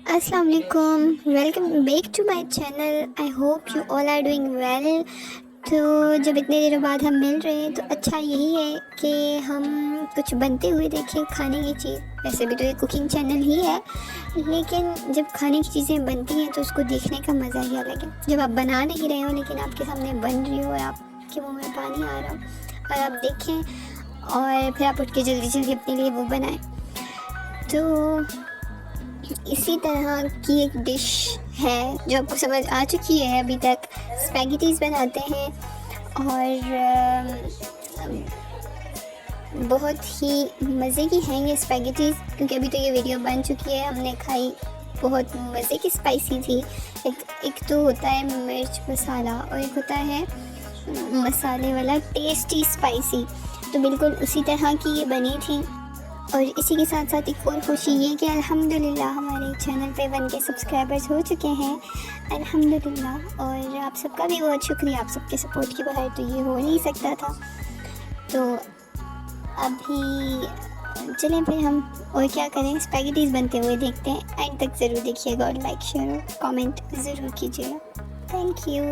अस्सलाम वालेकुम, welcome back to my channel. I hope you all are doing well. तो जब इतने दिनों बाद हम मिल रहे हैं तो अच्छा यही है कि हम कुछ बनते हुए देखें, खाने की चीज़। वैसे भी तो ये कुकिंग चैनल ही है, लेकिन जब खाने की चीज़ें बनती हैं तो उसको देखने का मज़ा ही अलग है। जब आप बना नहीं रहे हो लेकिन आपके सामने बन रही हो और आपके मुँह में पानी आ रहा हो और आप देखें और फिर आप उठ के जल्दी जल्दी अपने लिए वो बनाएं। तो इसी तरह की एक डिश है जो आपको समझ आ चुकी है अभी तक। स्पैगेटीज़ बनाते हैं और बहुत ही मज़े की हैं ये स्पैगेटीज़, क्योंकि अभी तो ये वीडियो बन चुकी है, हमने खाई, बहुत मज़े की स्पाइसी थी। एक तो होता है मिर्च मसाला और एक होता है मसाले वाला टेस्टी स्पाइसी। तो बिल्कुल उसी तरह की ये बनी थी। और इसी के साथ साथ एक और खुशी ये कि अल्हम्दुलिल्लाह हमारे चैनल पे 1 के सब्सक्राइबर्स हो चुके हैं, अल्हम्दुलिल्लाह। और आप सबका भी बहुत शुक्रिया, आप सबके सपोर्ट के बगैर तो ये हो नहीं सकता था। तो अभी चलें फिर हम और क्या करें, स्पैगेटीज़ बनते हुए देखते हैं। एंड तक ज़रूर देखिएगा और लाइक शेयर और कमेंट ज़रूर कीजिएगा। Thank you.